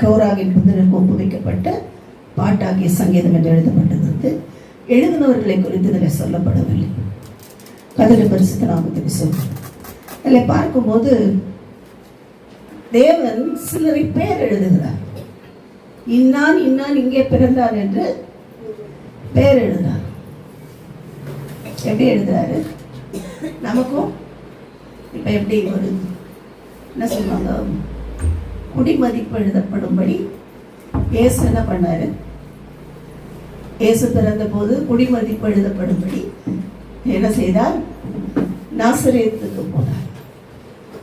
கோராகின் புத்தருக்கு ஒப்புவிக்கப்பட்ட பாட்டாகிய சங்கீதம் என்று எழுதப்பட்டிருந்தது. எழுதினவர்களை குறித்து இதில் சொல்லப்படவில்லை. கர்த்தருடைய பரிசுத்த நாமத்துக்கு சொல்கிறேன். அதில் பார்க்கும்போது தேவன் சிலரை பேர் எழுதுகிறார். இன்னான் இன்னான் இங்கே பிறந்தான் என்று பேர் எழுதுகிறார். எப்படி எழுதுறாரு? நமக்கும் இப்போ எப்படி ஒரு என்ன சொல்லுவாங்க, குடிமதிப்பு எழுதப்படும்படி இயேசு என்ன பண்ணாரு? இயேசு பிறந்த போது குடிமதிப்பு எழுதப்படும்படி என்ன செய்தார்? நாசரேத்துக்கு போனார்.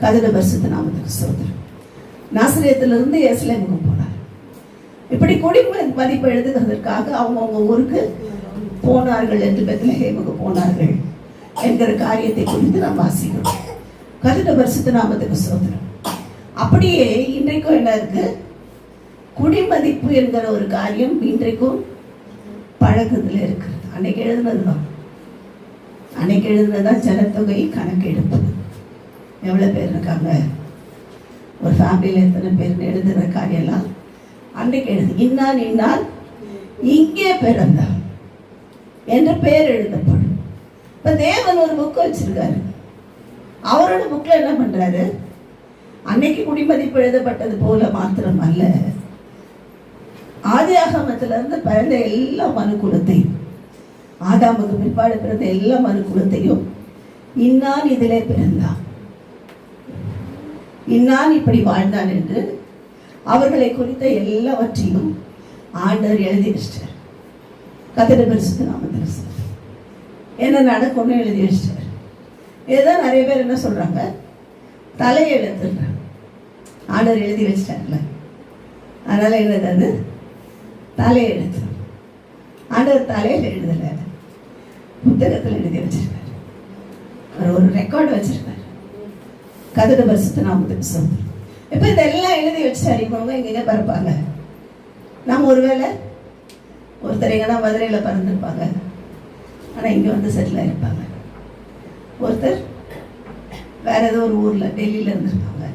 கர்த்தருடைய பரிசுத்த நாமத்துக்கு ஸ்தோத்திரம். நாசரேத்திலிருந்து எருசலேமுக்கு போனார். இப்படி குடிமதிப்பு எழுதுகிறதற்காக அவங்கவுங்க ஊருக்கு போனார்கள் என்று பெத்லகேமுக்கு போனார்கள் என்கிற காரியத்தை குறித்து நாம் வாசிக்கிறோம். கர்த்தருடைய பரிசுத்த நாமத்துக்கு ஸ்தோத்திரம். அப்படியே இன்றைக்கும் என்ன இருக்கு? குடிமதிப்பு என்கிற ஒரு காரியம் இன்றைக்கும் பழக்கத்தில் இருக்கிறது. அன்னைக்கு எழுதுனதுதான் ஜனத்தொகை கணக்கெடுப்பு. எவ்வளோ பேர் இருக்காங்க, ஒரு ஃபேமிலியில் எத்தனை பேர் எழுதுகிற காரியெல்லாம் அன்னைக்கு எழுது. இன்னான் இன்னான் இங்கே பிறந்தான் என்று பேர் எழுதப்படும். இப்போ தேவன் ஒரு புக்கு வச்சிருக்காரு. அவரோட புக்கில் என்ன பண்ணுறாரு? அன்னைக்கு குடிமதிப்பு எழுதப்பட்டது போல மாத்திரம் அல்ல, ஆதியாகமத்திலிருந்து பிறந்த எல்லா மனுக்குலத்தையும், ஆதாமுக்கு பிற்பாடு பிறந்த எல்லா மனுக்குலத்தையும் இன்னான் இதிலே பிறந்தான், இன்னான் இப்படி வாழ்ந்தான் என்று அவர்களை குறித்த எல்லாவற்றையும் ஆண்டவர் எழுதி வச்சிட்டார். கர்த்தருடைய பரிசுத்த நாமத்தில் என்ன நடக்கும்னு எழுதி வச்சிட்டார். இதுதான் நிறைய பேர் என்ன சொல்றாங்க, தலையெழுத்துன்றாங்க. ஆண்டவர் எழுதி வச்சிட்டார்ல, அதனால என்னது தலையெழுத்து. ஆண்டவர் தலையில் எழுதலை, புத்தகத்தில் எழுதி வச்சிருக்காரு. ஒரு ரெக்கார்டு வச்சிருக்காரு. கர்த்தருடைய பரிசுத்த நாமத்துக்கு ஸ்தோத்திரம். இப்போ இதெல்லாம் எழுதி வச்சுட்டாரு. இவங்க இங்கே பறப்பாங்க. நம்ம ஒருவேளை ஒருத்தர் எங்கன்னா மதுரையில் பறந்துருப்பாங்க, ஆனால் இங்கே வந்து செட்டில் ஆகிருப்பாங்க. ஒருத்தர் வேற ஏதோ ஒரு ஊரில் டெல்லியில் இருந்திருப்பாங்க,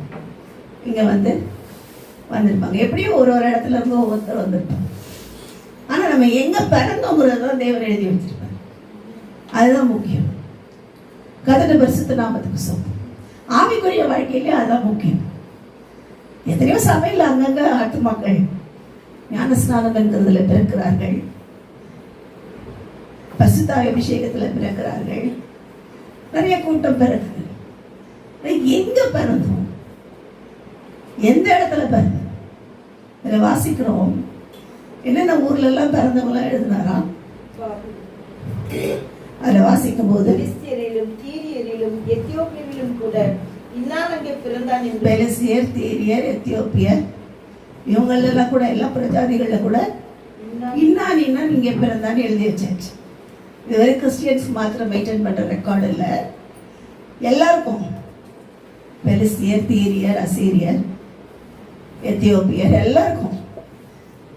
இங்கே வந்திருப்பாங்க. எப்படியும் ஒரு இடத்துல இருந்து ஒவ்வொருத்தர் வந்திருப்பாங்க. ஆனால் நம்ம எங்கே பிறந்தோங்கிறது தான் தேவன் எழுதி வச்சிருப்பாங்க. அதுதான் முக்கியம். கர்த்தருடைய பரிசுத்த நாமத்துக்கு ஸ்தோத்திரம். ஆவிக்குரிய வாழ்க்கையிலே அதுதான் முக்கியம். எத்தனையோ சபையில் அங்கங்கே ஆத்துமாக்கள் ஞானஸ்நானம் என்கிறதுல பிறக்கிறார்கள், பரிசுத்த அபிஷேகத்தில் பிறக்கிறார்கள், நிறைய கூட்டம் பிறகு எங்க பிறந்தோம், எந்த இடத்துல பிறந்தோம்? இதில் வாசிக்கிறோம். என்னென்ன ஊர்ல எல்லாம் பிறந்தவங்களாம் எழுதினாராம். அதில் வாசிக்கும் போது கூட பெலிஸ்தியர், தீரியர், எத்தியோப்பியர் இவங்களெல்லாம் கூட எல்லா பிரஜாதிகள்ல கூட இன்னான் இன்னான் இங்கே பிறந்தான்னு எழுதி வச்சாச்சு. இதுவரை கிறிஸ்டியன்ஸ் மாத்திரம் மெயின்டைன் பண்ற ரெக்கார்டு இல்லை, எல்லாருக்கும் பெலிஸ்தியர், தீரியர், அசீரியர், எத்தியோப்பியர் எல்லாருக்கும்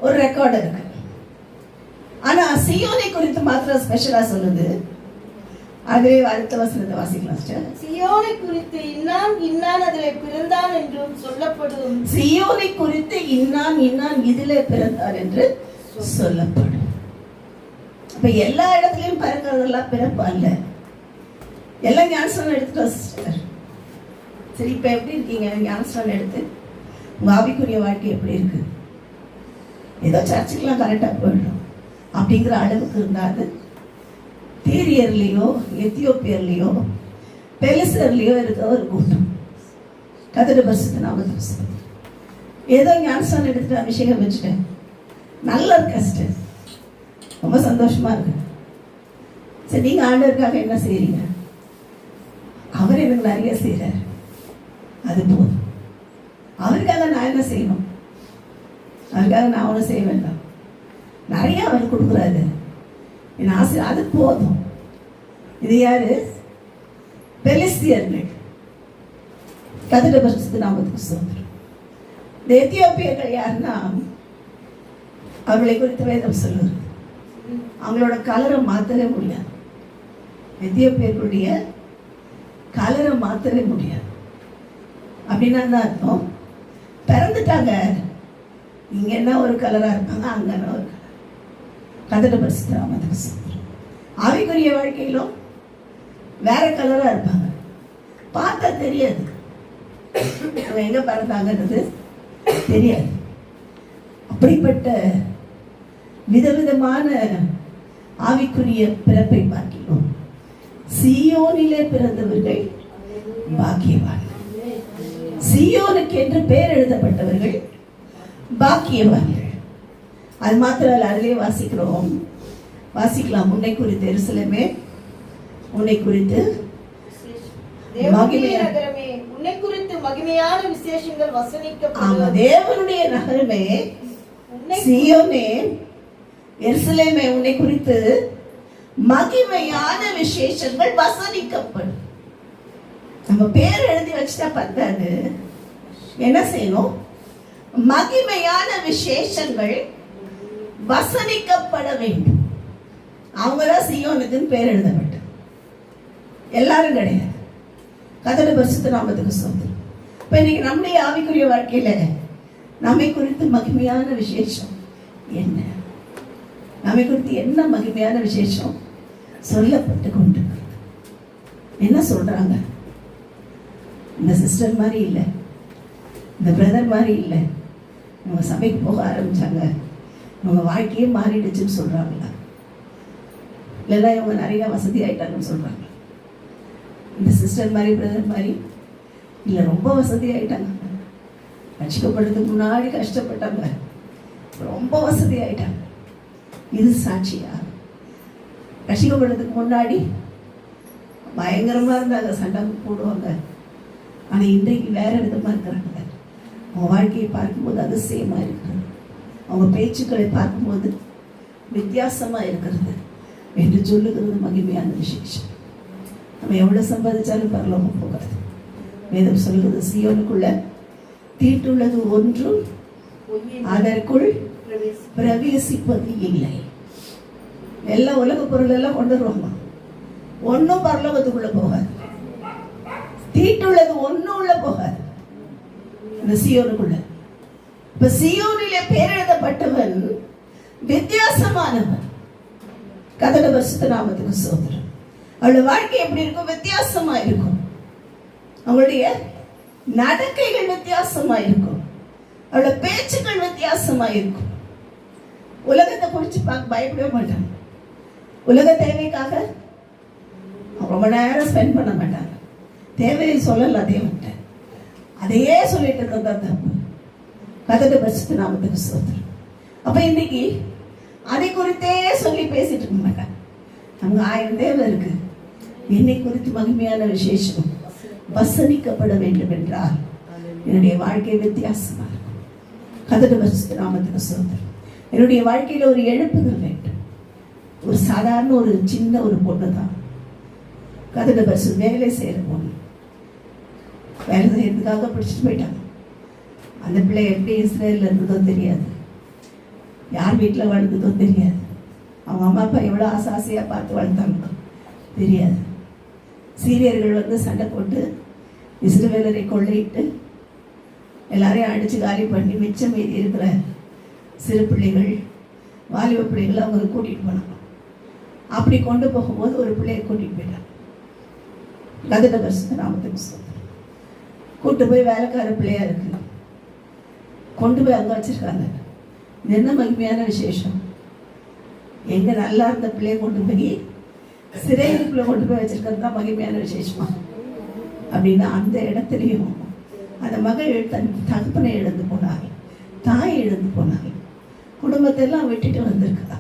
ஒரு ரெக்கார்டு இருக்கு. ஆனா சீயோனை குறித்து மாத்திரம் ஸ்பெஷலா சொல்லுது. அதுவே அடுத்த வசனத்தை வாசிக்கலாம் சிஸ்டர். சீயோனை குறித்து இன்னான் இன்னான் அதிலே பிறந்தான் என்றும் சொல்லப்படும். சீயோனை குறித்து இன்னான் இன்னான் இதிலே பிறந்தான் என்று சொல்லப்படும். அப்ப எல்லா இடத்துலயும் பிறக்கிறதெல்லாம் பிறப்பு அல்ல. எல்லாம் ஞானஸ்நானம் எடுத்துட்டோம் சிஸ்டர். சரி, இப்ப எப்படி இருக்கீங்க? ஞானஸ்நானம் எடுத்து உங்க ஆவிக்குரிய வாழ்க்கை எப்படி இருக்கு? ஏதோ சர்ச்சுக்கெல்லாம் கரெக்டா போயிடும் அப்படிங்கிற அளவுக்கு இருந்தாது. தீரியர்லையோ எத்தியோப்பியர்லையோ பெலிஸ்தர்லையோ இருக்க ஒரு கூட்டம். கர்த்தருடைய பரிசுத்த நாமத்துக்கு ஸ்தோத்திரம். ஏதோ ஞானஸ்நானம் எடுத்துட்டு அபிஷேகம் வச்சுட்டேன், நல்லா இருக்கு சிஸ்டர், ரொம்ப சந்தோஷமா இருக்கு. சரி, நீங்க ஆண்டவருக்காக என்ன செய்றீங்க? அவர் எனக்கு நிறைய செய்யறாரு, அது போதும். அவருக்காக நான் என்ன செய்யணும்? அவருக்காக நான் ஒன்றும் செய்ய வேண்டாம். நிறைய அவர் கொடுக்குறாரு, என் ஆசை, அது போதும். இது யாரு? பெலிஸ்தியர்கள். கர்த்தருடைய பரிசுத்த நாமத்துக்கு ஸ்தோத்திரம். இந்த எத்தியோப்பியர்கள் யாருன்னா, அவர்களை குறித்து வேதம் சொல்லுது, அவங்களோட கலரை மாற்றவே முடியாது. எத்தியோப்பியர்களுடைய கலரை மாற்றவே முடியாது. அப்படின்னா தான் அர்த்தம், பிறந்துட்டாங்க, இங்க என்ன ஒரு கலரா இருப்பாங்க, அங்க என்ன ஒரு கலர். கர்த்தருடைய பரிசுத்த நாமத்துக்கு ஸ்தோத்திரம். ஆவிக்குரிய வாழ்க்கையிலும் வேற கலரா இருப்பாங்க, பார்த்தா தெரியாது அவங்க எங்க பிறந்தாங்கன்றது தெரியாது. அப்படிப்பட்ட விதவிதமான ஆவிக்குரிய பிறப்பை பார்க்கிறோம். சீயோனிலே பிறந்தவர்கள் பாக்கியவான்கள். சீயோனுக்கு என்று பெயர் எழுதப்பட்டவர்கள் பாக்கியவான்கள். அது மாத்திரம் அதிலே வாசிக்கலாம். உன்னை குறித்து எருசலேமே, உன்னை குறித்து நகரமே, உன்னை குறித்து மகிமையான விசேஷங்கள் வசனிக்கப்படும். தேவனுடைய நகரமே, சீயோனே, எருசலேமே, உன்னை குறித்து மகிமையான விசேஷங்கள் வசனிக்கப்படும். நம்ம பேர் எழுதி வச்சுட்டா பத்தாது, என்ன செய்யணும்? மகிமையான விசேஷங்கள் வசனிக்கப்பட வேண்டும். அவங்கதான் சீயோனுக்குன்னு பேர் எழுதப்பட்ட, எல்லாரும் கிடையாது. கர்த்தருடைய பரிசுத்த நாமத்துக்கு ஸ்தோத்திரம். இப்ப இன்னைக்கு நம்முடைய ஆவிக்குரிய வாழ்க்கையில நம்மை குறித்து மகிமையான விசேஷம் என்ன? நம்மை குறித்து என்ன மகிமையான விசேஷம் சொல்லப்பட்டு கொண்டு என்ன சொல்றாங்க? இந்த சிஸ்டர் மாதிரி இல்லை, இந்த பிரதர் மாதிரி இல்லை, அவங்க சபைக்கு போக ஆரம்பிச்சாங்க, அவங்க வாழ்க்கையே மாறிடுச்சுன்னு சொல்றாங்களா? இல்லைன்னா இவங்க நிறைய வசதி ஆயிட்டாங்கன்னு சொல்றாங்க. இந்த சிஸ்டர் மாதிரி பிரதர் மாதிரி இல்லை, ரொம்ப வசதி ஆயிட்டாங்க. ரட்சிக்கப்படுறதுக்கு முன்னாடி கஷ்டப்பட்டாங்க, ரொம்ப வசதி ஆயிட்டாங்க. இது சாட்சியா? ரட்சிக்கப்படுறதுக்கு முன்னாடி பயங்கரமா இருந்தாங்க, சண்டை போடுவாங்க. ஆனா இன்றைக்கு வேற விதமா இருக்கிறாங்க. அவங்க வாழ்க்கையை பார்க்கும்போது அதிசயமா இருக்கிறது, அவங்க பேச்சுக்களை பார்க்கும்போது வித்தியாசமா இருக்கிறது என்று சொல்லுகிறது மகிமையான விசேஷம். நம்ம எவ்வளவு சம்பாதிச்சாலும் பரலோகம் போகாது. வேதம் சொல்லுகிறது, சீயோனுக்குள்ள தீட்டுள்ளது ஒன்றும் அதற்குள் பிரவேசிப்பது இல்லை. எல்லா உலக பொருள் எல்லாம் கொண்டு வருவாங்க, ஒன்னும் பரலோகத்துக்குள்ள போகாது. தீட்டுள்ளது ஒன்னும் உள்ள போகாது இந்த சீயோனுக்குள்ள. இப்ப சீயோனிலே பேர் எழுதப்பட்டவன் வித்தியாசமானவன். கர்த்தருடைய பரிசுத்த நாமத்துக்கு ஸ்தோத்திரம். அவளுடைய வாழ்க்கை எப்படி இருக்கும்? வித்தியாசமா இருக்கும். அவளுடைய நடக்கைகள் வித்தியாசமா இருக்கும், அவளுடைய பேச்சுக்கள் வித்தியாசமா இருக்கும். உலகத்தை குறித்து பார்க்க பயப்படவே மாட்டாங்க. உலக தேவைக்காக ரொம்ப நேரம் ஸ்பெண்ட் பண்ண மாட்டாங்க. தேவையை சொல்லல, தேவன்ட்ட அதையே சொல்லிட்டு இருக்கிறதா தப்பு. கர்த்தருடைய பரிசுத்த நாமத்துக்கு ஸ்தோத்திரம். அப்ப இன்னைக்கு அதை குறித்தே சொல்லி பேசிட்டு இருக்க மாட்டாங்க. நமக்கு 1000 தேவை இருக்கு. என்னை குறித்து மகிமையான விசேஷம் வசனிக்கப்பட வேண்டும் என்றால் என்னுடைய வாழ்க்கை வித்தியாசமா இருக்கும். கர்த்தருடைய பரிசுத்த நாமத்துக்கு ஸ்தோத்திரம். என்னுடைய வாழ்க்கையில ஒரு எழுப்புதல் வேண்டும். ஒரு சாதாரண ஒரு சின்ன ஒரு பொண்ணு தான், கர்த்தருடைய பரிசுத்த வேலை செய்யற பொண்ணு. வேலை செய்யறதுக்காக பிடிச்சிட்டு போயிட்டாங்க. அந்த பிள்ளை எப்படி இஸ்ரேல்ல இருந்ததோ தெரியாது, யார் வீட்டில் வளர்ந்ததோ தெரியாது, அவங்க அம்மா அப்பா எவ்வளோ ஆசையா பார்த்து வளர்த்தாங்களோ தெரியாது. சீரியர்கள் வந்து சண்டை போட்டு இஸ்ரவேலரை கொள்ளையிட்டு எல்லாரையும் அடிச்சு காலி பண்ணி மிச்சம் மீதி இருக்கிற சிறு பிள்ளைகள், வாலிப பிள்ளைகளை அவங்க கூட்டிகிட்டு போனாங்க. அப்படி கொண்டு போகும்போது ஒரு பிள்ளையை கூட்டிகிட்டு போயிட்டாங்க. கர்த்தருடைய பரிசுத்த நாமத்துக்கு ஸ்தோத்திரம். கூட்டு போய் வேலைக்கார பிள்ளையா இருக்கு, கொண்டு போய் அங்கே வச்சிருக்காங்க. இது என்ன மகிமையான விசேஷம்? எங்க நல்லா இருந்த பிள்ளையை கொண்டு போய் சிறையிருப்புல கொண்டு போய் வச்சிருக்கிறது தான் மகிமையான விசேஷமா? அப்படின்னா அந்த இடத்துலையும் அந்த மகள் தன் தகப்பனை இழந்து போனாள், தாயை இழந்து போனாள், குடும்பத்தை எல்லாம் விட்டுட்டு வந்திருக்கா.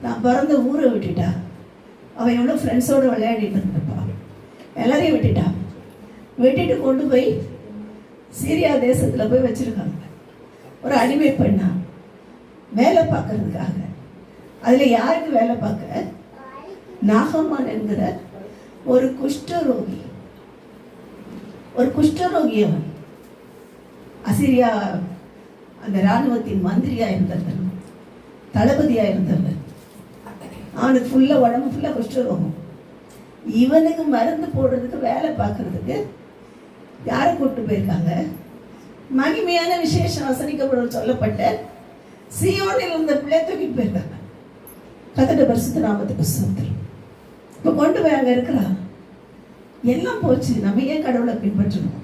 நான் பிறந்த ஊரை விட்டுட்டா. அவன் எவ்வளோ ஃப்ரெண்ட்ஸோடு விளையாடிட்டு இருந்திருப்பான், எல்லாரையும் விட்டுட்டா. விட்டுட்டு கொண்டு போய் சீரியா தேசத்தில் போய் வச்சிருக்காங்க. ஒரு அடிமை பெண்ணா வேலை பார்க்கறதுக்காக. அதில் யாருக்கு வேலை பார்க்க? நாகமான் என்கிற ஒரு குஷ்டரோகி. ஒரு குஷ்டரோகி அவன். அசிரியா அந்த இராணுவத்தின் மந்திரியா இருந்தவன், தளபதியா இருந்தவன். அவனுக்கு ஃபுல்லா உடம்பு ஃபுல்லா குஷ்டரோகம். இவனுக்கு மருந்து போடுறதுக்கு வேலை பார்க்கறதுக்கு யாரை கூப்பிட்டு போயிருக்காங்க? மகிமையான விசேஷம் வசனிக்கப்படும் சொல்லப்பட்ட சீயோனில் இருந்த பிள்ளை தூக்கிட்டு போயிருக்காங்க. கர்த்தருடைய பரிசுத்த நாமத்துக்கு ஸ்தோத்திரம். இப்போ கொண்டு போய் அங்கே இருக்கிறா, எல்லாம் போச்சு. நம்ம ஏன் கடவுளை பின்பற்றணும்?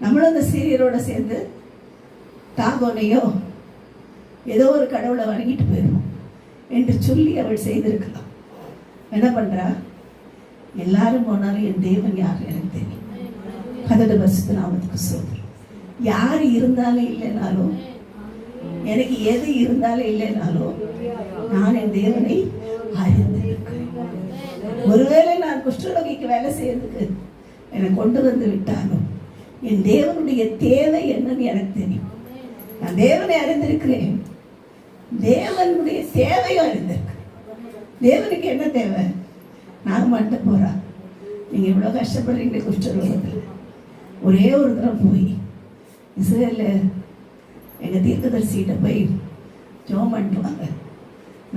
நம்மளும் அந்த சீரியரோட சேர்ந்து தாகோனையோ ஏதோ ஒரு கடவுளை வணங்கிட்டு போயிடுவோம் என்று சொல்லி அவள் செய்திருக்கலாம். என்ன பண்றா? எல்லாரும் போனாலும் என் தேவன் யார் எனக்கு தெரியும். கர்த்தருடைய பரிசுத்த நாமத்துக்கு ஸ்தோத்திரம். யார் இருந்தாலும் இல்லைனாலும், எனக்கு எது இருந்தாலும் இல்லைனாலும், நான் என் தேவனை அறிந்திருக்கிறேன். ஒருவேளை நான் குஷ்டரோகிக்கு வேலை செய்யறதுக்கு என்னை கொண்டு வந்து விட்டாலும் என் தேவனுடைய தேவை என்னன்னு எனக்கு தெரியும். நான் தேவனை அறிந்திருக்கிறேன், தேவனுடைய தேவையும் அறிந்திருக்கிறேன். தேவனுக்கு என்ன தேவை? நான் மட்டும் போறா. நீங்க இவ்வளவு கஷ்டப்படுறீங்க குஷ்டரோகத்தில். ஒரே ஒரு தடவை போய் இஸ்ரேல்ல எங்க தீர்க்கதரிசிகிட்ட போய் ஜெபம் பண்ணிட்டு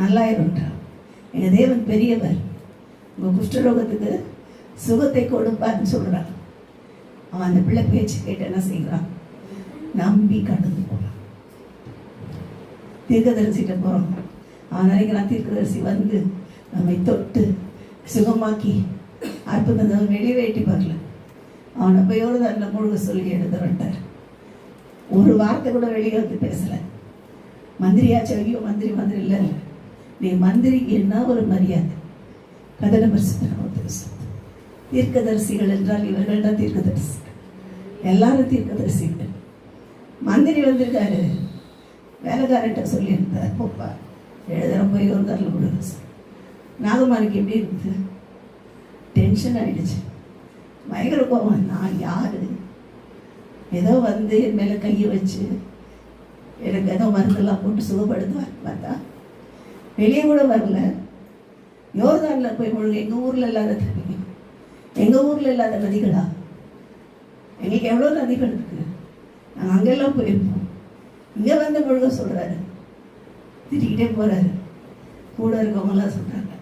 நல்லாயிருன்றா. எங்க தேவன் பெரியவர், உங்க குஷ்டரோகத்துக்கு சுகத்தை கொடுப்பார்னு சொல்றான். அவன் அந்த பிள்ளை பேச்சு கேட்டு என்ன செய்யறான்? நம்பி கடந்து போறான். தீர்க்கதரிசிகிட்ட போறோம். அவன் நினைக்கிறான் தீர்க்கதரிசி வந்து நம்மை தொட்டு சுகமாக்கி அற்புதத்தை வெளிவேட்டி வரல. அவனை போய் ஒரு தன்னை முழுக சொல்லி எடுத்துட்டார். ஒரு வார்த்தை கூட வெளியே வந்து பேசல. மந்திரியாச்சு, ஐயோ மந்திரி மந்திரி இல்லை, நீ மந்திரிக்கு என்ன ஒரு மரியாதை. கர்த்தருடைய பரிசுத்த நாமத்துக்கு ஸ்தோத்திரம். தீர்க்கதரிசிகள் என்றால் இவர்கள் தான் தீர்க்கதரிசிகள். எல்லாரும் தீர்க்கதரிசிகள். மந்திரி வந்திருக்காரு, வேலைக்காரன்ட்ட சொல்லியிருந்தார், போப்பா எழுதுறோம் போய் ஒரு தரல கொடுங்க. நாகமானுக்கு எப்படி இருந்தது? டென்ஷன் ஆயிடுச்சு, பயங்கர கோவம். நான் யாரு? ஏதோ வந்து என் மேலே கையை வச்சு எனக்கு ஏதோ மருந்தெல்லாம் போட்டு சுகப்படுத்துவார் பார்த்தா வெளியே கூட வரல. யோர்தானில் போய் முழுங்க. எங்கள் ஊரில் இல்லாத தண்ணி, எங்கள் ஊரில் இல்லாத நதிகளா? எங்களுக்கு எவ்வளோ நதிகள் இருக்குது, நாங்கள் அங்கெல்லாம் போயிருப்போம். இங்கே வந்து முழுக சொல்கிறாரு, திட்டிக்கிட்டே போகிறாரு. கூட இருக்கவங்களாம் சொல்கிறாங்க,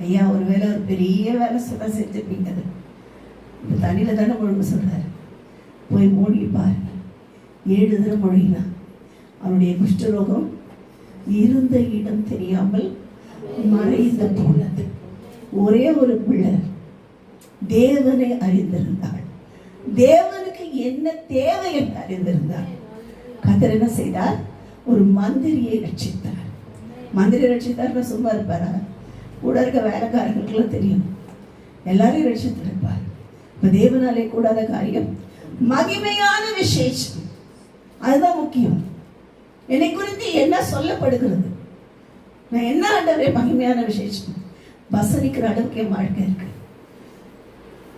ஐயா ஒரு வேலை ஒரு பெரிய வேலை சொல்ல செஞ்சுப்பீங்க, இந்த தண்ணியில் தானே முழுக சொல்கிறாரு, போய் மூழ்கி பாருங்க. 7 தடவை மொழினா அவனுடைய குஷ்டரோகம் இருந்த இடம் தெரியாமல் மறைந்து போனது. ஒரே ஒரு பிள்ளை தேவனை அறிந்திருந்தாள். தேவனுக்கு என்ன தேவை என்று அறிந்திருந்தாள். கர்த்தர் என்ன செய்தார்? ஒரு மந்திரியை ரட்சித்தார். மந்திரி ரட்சித்தார்னு சும்மா இருப்பாரா? கூட இருக்க வேலைக்காரர்களுக்கெல்லாம் தெரியும், எல்லாரையும் ரட்சித்திருப்பார். இப்ப தேவனாலே கூடாத காரியம் மகிமையான விசேஷம், அதுதான் முக்கியம். என்னை குறித்து என்ன சொல்லப்படுகிறது? நான் என்ன ஆண்டவரே மகிமையான விசேஷம் வசனிக்கிற அளவுக்கு என் வாழ்க்கை இருக்கு.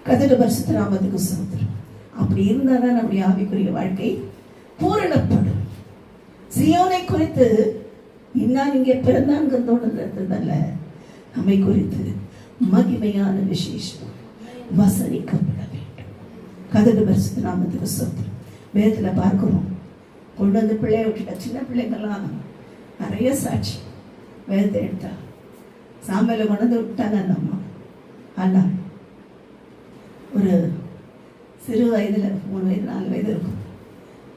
கர்த்தருடைய பரிசுத்த நாமத்துக்கு ஸ்தோத்திரம். அப்படி இருந்தால் தான் நம்முடைய ஆவிக்குரிய வாழ்க்கை பூரணப்படும். சீயோனை குறித்து இன்னான் இங்கே பிறந்தான்கிறதல்ல, நம்மை குறித்து மகிமையான விசேஷம் வசனிக்கப்பட வேண்டும். கர்த்தருடைய பரிசுத்த நாமத்துக்கு ஸ்தோத்திரம். வேதத்தில் பார்க்கிறோம், கொண்டு வந்து பிள்ளைய விட்டுட்ட சின்ன பிள்ளைங்கள்லாம் நிறைய சாட்சி. வேதத்தை எடுத்தா சாம்பலை கொண்டு வந்து விட்டாங்க அந்த அம்மா. ஆனால் ஒரு சிறு வயதில் 3 வயது 4 வயது இருக்கும்,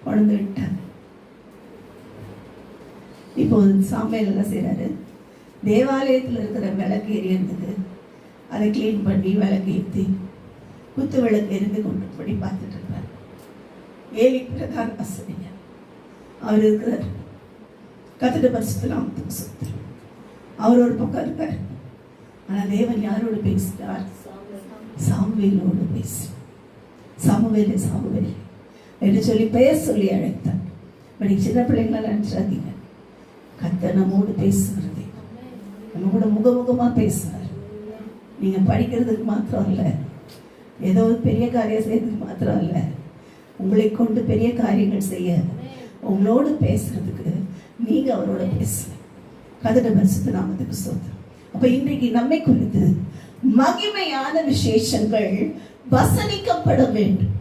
கொண்டு விட்டாங்க. இப்போ சாம்பல் என்ன செய்கிறாரு? தேவாலயத்தில் இருக்கிற விளக்கு எரியறதுக்கு அதை கிளீன் பண்ணி விளக்கு ஏற்றி குத்து விளக்கு எரிந்து கொண்டு படி பார்த்துட்டு இருப்பார். ஏலி பிரதான ஆசிரியர் அவர் இருக்கிறார். கர்த்தருடைய பரிசுத்த நாமத்துக்கு ஸ்தோத்திரம். அவர் ஒரு பக்கம் இருக்கார். ஆனால் தேவன் யாரோடு பேசுகிறார்? சாமுவேலோடு பேசு. சாமுவேலே சாமுவேலே என்று சொல்லி பெயர் சொல்லி அழைத்தார். படி சின்ன பிள்ளைங்களாம் நினைச்சாதீங்க, கர்த்தர் நம்மோடு பேசுகிறது, நம்ம கூட முகமுகமா பேசுவார். நீங்க படிக்கிறதுக்கு மாத்திரம் இல்லை, ஏதோ ஒரு பெரிய காரியம் செய்யறதுக்கு மாத்திரம் இல்லை, உங்களை கொண்டு பெரிய காரியங்கள் செய்ய உங்களோடு பேசுறதுக்கு நீங்க அவரோட பேசுங்க. கர்த்தருடைய பரிசுத்த நாமத்துக்கு ஸ்தோத்திரம். அப்ப இன்றைக்கு நம்மை குறித்து மகிமையான விசேஷங்கள் வசனிக்கப்பட வேண்டும்.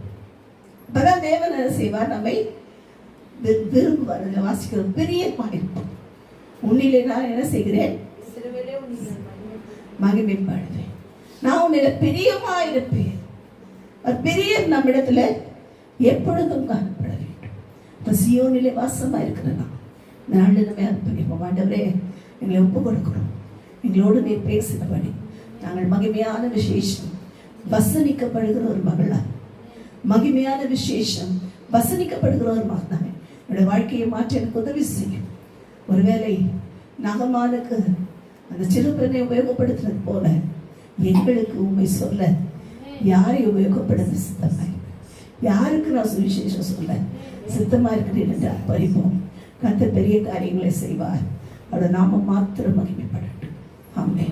அப்பதான் தேவன் என்ன செய்வார்? நம்மை விரும்புவார். வாசிக்கிற பிரியமாயிருப்போம். உன்னிலே நான் என்ன செய்கிறேன்? மகிமைப்படுவேன். நான் உன்னில பிரியமா இருப்பேன். பிரியம் நம்மிடத்துல எப்பொழுதும் காணப்பட வேண்டும். இப்போ சியோனிலே வாசமாக இருக்கிறனா நாளில் நம்ம அர்ப்பணிப்போம். ஆண்டவரே, எங்களை ஒப்பு கொடுக்கிறோம். எங்களோடு நீர் பேசினபடி நாங்கள் மகிமையான விசேஷம் வசனிக்கப்படுகிற ஒரு மகளா, மகிமையான விசேஷம் வசனிக்கப்படுகிற ஒரு மகனாக என்னுடைய வாழ்க்கையை மாற்ற எனக்கு உதவி செய்யும். ஒருவேளை நகமானுக்கு அந்த சிறு பெண்ணை உபயோகப்படுத்துறது போல எங்களுக்கு உண்மை சொல்ல யாரை உபயோகப்படுத்த சித்தமாய், யாருக்கு நான் சுவிசேஷம் சொல்ல சித்தமாக இருக்கிறேன் என்று அர்ப்பணிப்போம். கர்த்தர் பெரிய காரியங்களை செய்வார். அவருடைய நாமம் மாத்திரம் மகிமைப்படட்டும். ஆமென்.